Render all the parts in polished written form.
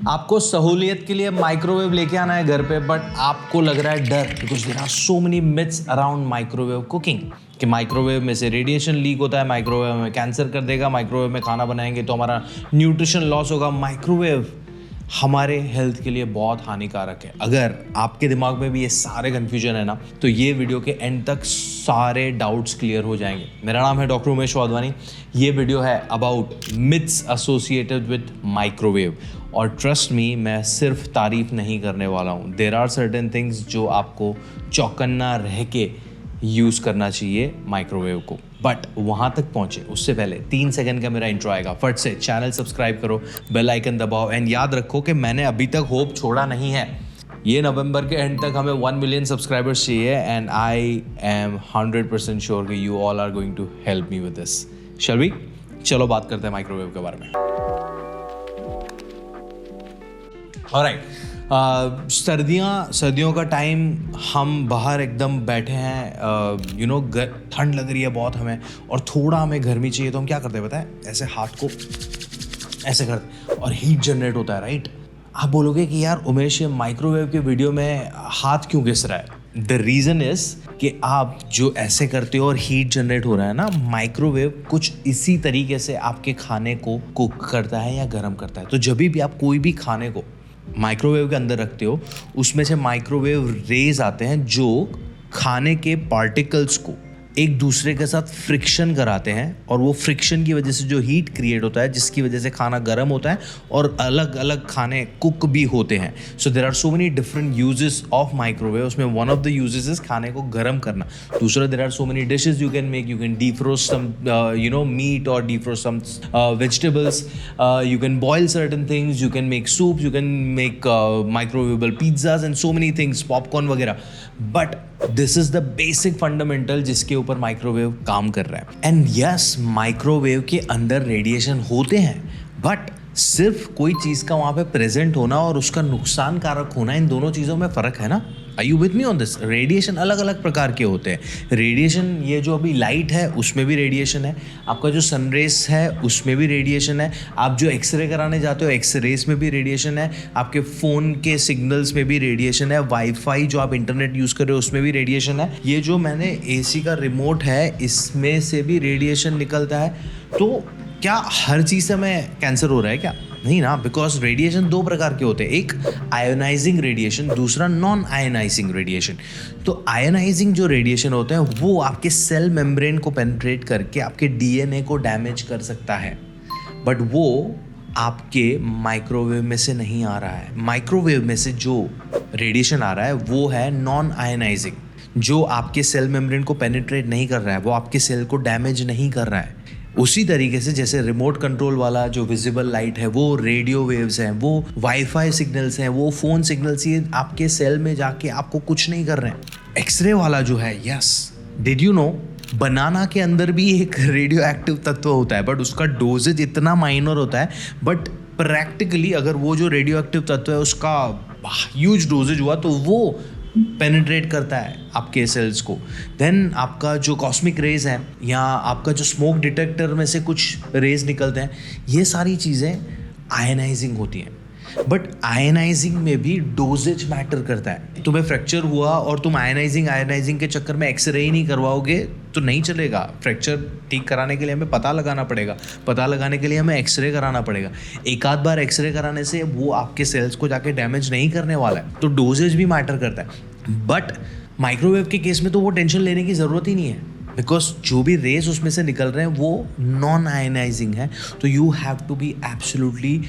आपको सहूलियत के लिए माइक्रोवेव लेके आना है घर पे, बट आपको लग रहा है डर, because there are so many myths around microwave cooking कि माइक्रोवेव में से रेडिएशन लीक होता है, माइक्रोवेव में कैंसर कर देगा, माइक्रोवेव में खाना बनाएंगे तो हमारा न्यूट्रिशन लॉस होगा। माइक्रोवेव हमारे हेल्थ के लिए बहुत हानिकारक है। अगर आपके दिमाग में भी ये सारे कन्फ्यूजन है ना, तो ये वीडियो के एंड तक सारे डाउट्स क्लियर हो जाएंगे। मेरा नाम है डॉक्टर उमेश वाधवानी। ये वीडियो है about myths associated with microwave, और ट्रस्ट मी, मैं सिर्फ तारीफ नहीं करने वाला हूँ। देयर आर सर्टेन थिंग्स जो आपको चौकन्ना रह के यूज़ करना चाहिए माइक्रोवेव को। बट वहाँ तक पहुँचे उससे पहले 3 सेकंड का मेरा इंट्रो आएगा। फट से चैनल सब्सक्राइब करो, बेल आइकन दबाओ, एंड याद रखो कि मैंने अभी तक होप छोड़ा नहीं है। ये नवंबर के एंड तक हमें 1 मिलियन सब्सक्राइबर्स चाहिए, एंड आई एम 100% श्योर कि you all are going to help me with this. Shall we? चलो बात करते हैं माइक्रोवेव के बारे में। ऑलराइट, सर्दियों का टाइम, हम बाहर एकदम बैठे हैं, ठंड लग रही है बहुत हमें, और थोड़ा हमें गर्मी चाहिए, तो हम क्या करते हैं पता है? ऐसे हाथ को ऐसे करते और हीट जनरेट होता है, राइट? आप बोलोगे कि यार उमेश, ये माइक्रोवेव के वीडियो में हाथ क्यों घिस रहा है? द रीज़न इज़ कि आप जो ऐसे करते हो और हीट जनरेट हो रहा है ना, माइक्रोवेव कुछ इसी तरीके से आपके खाने को कुक करता है या गर्म करता है। तो जब भी आप कोई भी खाने को माइक्रोवेव के अंदर रखते हो, उसमें से माइक्रोवेव रेज आते हैं जो खाने के पार्टिकल्स को एक दूसरे के साथ फ्रिक्शन कराते हैं, और वो फ्रिक्शन की वजह से जो हीट क्रिएट होता है, जिसकी वजह से खाना गर्म होता है और अलग अलग खाने कुक भी होते हैं। So there are so many different uses of microwave. उसमें one of the uses is खाने को गर्म करना। दूसरा, there are so many dishes you can make. You can defrost some meat और defrost some vegetables. You can boil certain things, you can make soup, you can make microwavable pizzas and so many things, popcorn वगैरह। But this is the basic fundamental जिसके ऊपर microwave काम कर रहा है। And yes, microwave के अंदर radiation होते हैं, बट सिर्फ कोई चीज़ का वहाँ पे प्रेजेंट होना और उसका नुकसान कारक होना, इन दोनों चीज़ों में फ़र्क है ना। Are you with me on this? Radiation अलग अलग प्रकार के होते हैं। रेडिएशन, ये जो अभी लाइट है उसमें भी रेडिएशन है, आपका जो सनरेज है उसमें भी रेडिएशन है, आप जो एक्सरे कराने जाते हो एक्सरेज में भी रेडिएशन है, आपके फ़ोन के सिग्नल्स में भी रेडिएशन है, वाईफाई जो आप इंटरनेट यूज़ कर रहे हो उसमें भी रेडिएशन है, ये जो मैंने एसी का रिमोट है इसमें से भी रेडिएशन निकलता है। तो क्या हर चीज़ से हमें कैंसर हो रहा है क्या? नहीं ना, बिकॉज रेडिएशन 2 प्रकार के होते हैं, एक आयोनाइजिंग रेडिएशन, दूसरा नॉन आयोनाइजिंग रेडिएशन। तो आयोनाइजिंग जो रेडिएशन होते हैं वो आपके सेल मेम्ब्रेन को पेनिट्रेट करके आपके डीएनए को डैमेज कर सकता है, बट वो आपके माइक्रोवेव में से नहीं आ रहा है। माइक्रोवेव में से जो रेडिएशन आ रहा है वो है नॉन आयोनाइजिंग, जो आपके सेल मेम्ब्रेन को पेनिट्रेट नहीं कर रहा है, वो आपके सेल को डैमेज नहीं कर रहा है। उसी तरीके से जैसे रिमोट कंट्रोल वाला जो विजिबल लाइट है वो रेडियो वेव्स हैं, वो वाईफाई सिग्नल्स हैं, वो फ़ोन सिग्नल्स, ये आपके सेल में जाके आपको कुछ नहीं कर रहे हैं। एक्सरे वाला जो है, यस, डिड यू नो, बनाना के अंदर भी एक रेडियो एक्टिव तत्व होता है, बट उसका डोजेज इतना माइनर होता है, बट प्रैक्टिकली अगर वो जो रेडियो एक्टिव तत्व है उसका ह्यूज डोजेज हुआ तो वो पेनिट्रेट करता है आपके सेल्स को। देन आपका जो कॉस्मिक रेज है, या आपका जो स्मोक डिटेक्टर में से कुछ रेज निकलते हैं, ये सारी चीज़ें आयनाइजिंग होती हैं। बट आयनाइजिंग में भी डोजेज मैटर करता है। तुम्हें फ्रैक्चर हुआ और तुम आयनाइजिंग के चक्कर में एक्सरे ही नहीं करवाओगे तो नहीं चलेगा। फ्रैक्चर ठीक कराने के लिए हमें पता लगाना पड़ेगा, पता लगाने के लिए हमें एक्सरे कराना पड़ेगा। एक आध बार एक्सरे कराने से वो आपके सेल्स को जाके डैमेज नहीं करने वाला है, तो डोजेज भी मैटर करता है। बट माइक्रोवेव के केस में तो वो टेंशन लेने की ज़रूरत ही नहीं है, बिकॉज जो भी रेज उसमें से निकल रहे हैं वो नॉन आयनाइजिंग है। तो you have to be absolutely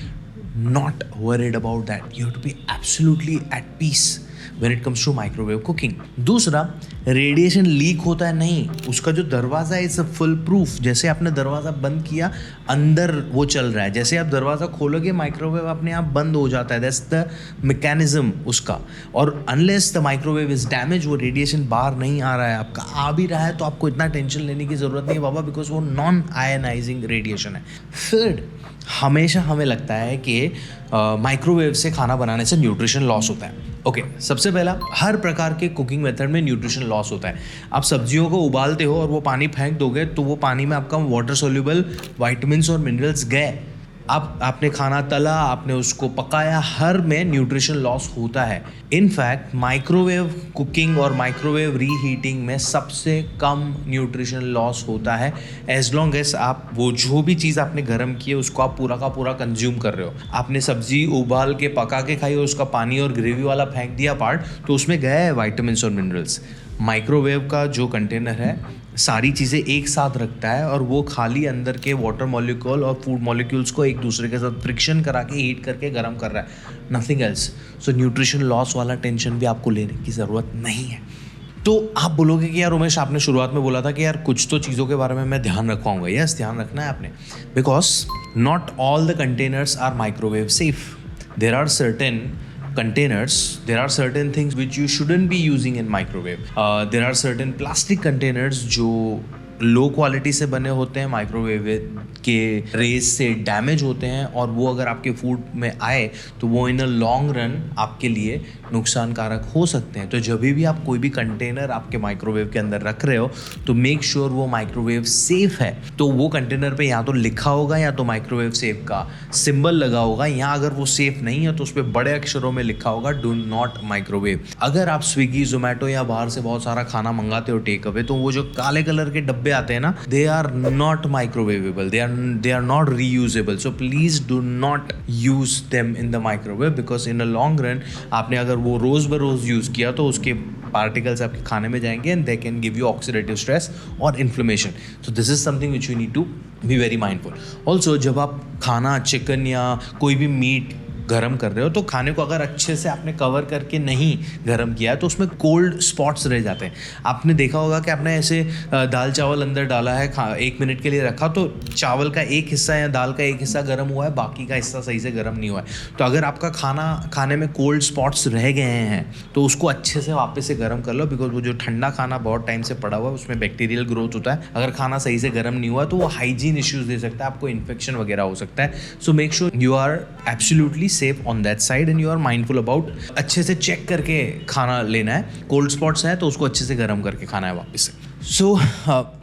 not worried about that. You have to be absolutely at peace when it comes to microwave cooking. दूसरा, रेडिएशन लीक होता है नहीं, उसका जो दरवाज़ा है इट्स फुल प्रूफ। जैसे आपने दरवाज़ा बंद किया, अंदर वो चल रहा है, जैसे आप दरवाज़ा खोलोगे माइक्रोवेव अपने आप बंद हो जाता है। दैट्स द मैकेनिज्म उसका। और unless the microwave is damage, वो रेडिएशन बाहर नहीं आ रहा है, आपका आ भी रहा है तो आपको इतना टेंशन लेने की ज़रूरत नहीं है बाबा, बिकॉज वो नॉन आयनाइजिंग रेडिएशन है। थर्ड, हमेशा हमें लगता है कि माइक्रोवेव से खाना बनाने से न्यूट्रिशन लॉस होता है। ओके, सबसे पहला, हर प्रकार के कुकिंग मेथड में न्यूट्रिशन लॉस होता है। आप सब्जियों को उबालते हो और वो पानी फेंक दोगे तो वो पानी में आपका वाटर सोल्यूबल वाइटामिन्स और मिनरल्स गए, आपने खाना तला, आपने उसको पकाया, हर में न्यूट्रिशन लॉस होता है। इनफैक्ट माइक्रोवेव कुकिंग और माइक्रोवेव रीहीटिंग में सबसे कम न्यूट्रिशन लॉस होता है, एज लॉन्ग एज आप वो जो भी चीज़ आपने गर्म की है उसको आप पूरा का पूरा कंज्यूम कर रहे हो। आपने सब्जी उबाल के पका के खाई और उसका पानी और ग्रेवी वाला फेंक दिया पार्ट, तो उसमें गया है वाइटामिन्स और मिनरल्स। माइक्रोवेव का जो कंटेनर है सारी चीज़ें एक साथ रखता है और वो खाली अंदर के वाटर मॉलिक्यूल और फूड मॉलिक्यूल्स को एक दूसरे के साथ फ्रिक्शन करा के हीट करके गर्म कर रहा है, नथिंग एल्स। सो न्यूट्रिशन लॉस वाला टेंशन भी आपको लेने की ज़रूरत नहीं है। तो आप बोलोगे कि यार उमेश, आपने शुरुआत में बोला था कि यार कुछ तो चीज़ों के बारे में मैं ध्यान रखवाऊंगा। यस, ध्यान रखना है आपने, because not all the containers are microwave safe. There are certain containers, there are certain things which you shouldn't be using in microwave. There are certain plastic containers जो लो क्वालिटी से बने होते हैं, microwave के raise से damage होते हैं, और वो अगर आपके फूड में आए तो वो इन अ लॉन्ग रन आपके लिए नुकसानकारक हो सकते हैं। तो जब भी आप कोई भी कंटेनर आपके माइक्रोवेव के अंदर रख रहे हो तो मेक श्योर वो माइक्रोवेव सेफ है। तो वो कंटेनर पे या तो लिखा होगा या तो माइक्रोवेव सेफ का सिंबल लगा होगा, या अगर वो सेफ नहीं है तो उस पर बड़े अक्षरों में लिखा होगा डू नॉट माइक्रोवेव। अगर आप स्विगी, जोमेटो या बाहर से बहुत सारा खाना मंगाते हो टेक अवे, तो वो जो काले कलर के डब्बे आते हैं ना, they are not microwaveable, they are not reusable. So please do not use them in the microwave, because in a long run आपने अगर वो रोज ब रोज यूज किया तो उसके पार्टिकल्स आपके खाने में जाएंगे and they can give you oxidative stress और inflammation. So this is something which you need to be very mindful. Also जब आप खाना, चिकन या कोई भी मीट गरम कर रहे हो तो खाने को अगर अच्छे से आपने कवर करके नहीं गरम किया है तो उसमें कोल्ड स्पॉट्स रह जाते हैं। आपने देखा होगा कि आपने ऐसे दाल चावल अंदर डाला है, 1 मिनट के लिए रखा, तो चावल का एक हिस्सा या दाल का एक हिस्सा गर्म हुआ है, बाकी का हिस्सा सही से गर्म नहीं हुआ है। तो अगर आपका खाने में कोल्ड स्पॉट्स रह गए हैं तो उसको अच्छे से वापस से गर्म कर लो, बिकॉज वो जो ठंडा खाना बहुत टाइम से पड़ा हुआ है उसमें बैक्टीरियल ग्रोथ होता है। अगर खाना सही से गर्म नहीं हुआ तो वो हाइजीन इश्यूज दे सकता है, आपको इन्फेक्शन वगैरह हो सकता है। So make sure you are absolutely safe on that side and you are mindful about अच्छे से चेक करके खाना लेना है। कोल्ड स्पॉट्स हैं तो उसको अच्छे से गर्म करके खाना है वापस से। So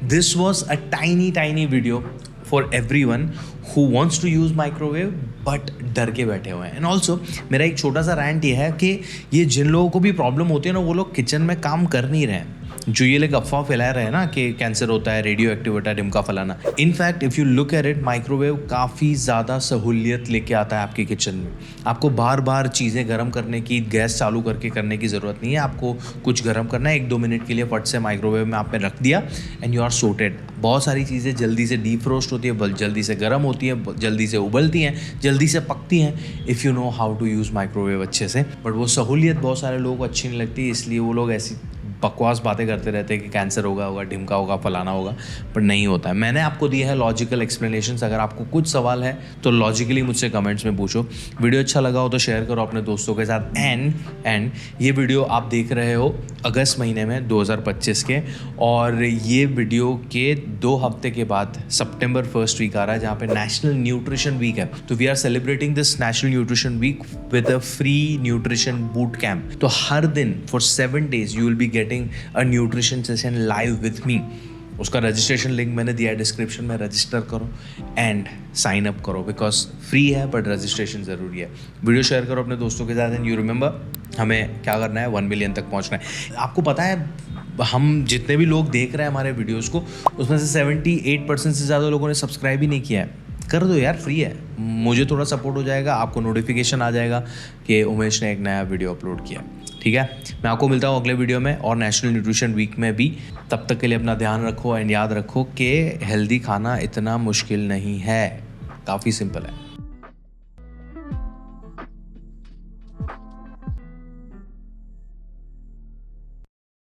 this was a tiny video for everyone who wants to use microwave but डर के बैठे हुए हैं। एंड ऑल्सो मेरा एक छोटा सा रैंट ये है कि ये जिन लोगों को भी प्रॉब्लम होती है ना, वो लोग किचन में काम कर नहीं रहे हैं। जो ये लोग अफवाह फैला रहे हैं ना कि कैंसर होता है, रेडियो एक्टिव होता है, ढिमका फलाना। In fact if you look at it, microwave काफ़ी ज़्यादा सहूलियत लेके आता है आपके किचन में। आपको बार बार चीज़ें गर्म करने की, गैस चालू करके करने की ज़रूरत नहीं है। आपको कुछ गर्म करना है, 1-2 मिनट के लिए फट से माइक्रोवेव में आपने रख दिया एंड यू आर सोर्टेड। बहुत सारी चीज़ें जल्दी से डीफ्रोस्ट होती है, जल्दी से गर्म होती हैं, जल्दी से उबलती हैं, जल्दी से पकती हैं, if you know how to use microwave अच्छे से। बट वो सहूलियत बहुत सारे लोगों को अच्छी नहीं लगती, इसलिए वो लोग ऐसी बकवास बातें करते रहते हैं कि कैंसर होगा, ढिमका होगा, फलाना होगा, पर नहीं होता है। मैंने आपको दिया है लॉजिकल एक्सप्लेनेशंस। अगर आपको कुछ सवाल है तो लॉजिकली मुझसे कमेंट्स में पूछो। वीडियो अच्छा लगा हो तो शेयर करो अपने दोस्तों के साथ। एंड ये वीडियो आप देख रहे हो अगस्त महीने में 2025 के, और ये वीडियो के 2 हफ्ते के बाद सितंबर 1st वीक आ रहा है, जहाँ पे नेशनल न्यूट्रिशन वीक है। तो we are celebrating this national nutrition week with a free nutrition boot camp. तो हर दिन for 7 days you will be getting a nutrition session live with me. उसका रजिस्ट्रेशन लिंक मैंने दिया है डिस्क्रिप्शन में, रजिस्टर करो एंड साइन अप करो, बिकॉज फ्री है बट रजिस्ट्रेशन ज़रूरी है। वीडियो शेयर करो अपने दोस्तों के साथ एंड यू रिमेंबर हमें क्या करना है, 1 मिलियन तक पहुंचना है। आपको पता है हम जितने भी लोग देख रहे हैं हमारे वीडियोज़ को, उसमें से 78% से ज़्यादा लोगों ने सब्सक्राइब ही नहीं किया है। कर दो यार, फ्री है, मुझे थोड़ा सपोर्ट हो जाएगा, आपको नोटिफिकेशन आ जाएगा कि उमेश ने एक नया वीडियो अपलोड किया। ठीक है, मैं आपको मिलता हूँ अगले वीडियो में और नेशनल न्यूट्रिशन वीक में भी। तब तक के लिए अपना ध्यान रखो एंड याद रखो कि हेल्दी खाना इतना मुश्किल नहीं है, काफ़ी सिंपल है।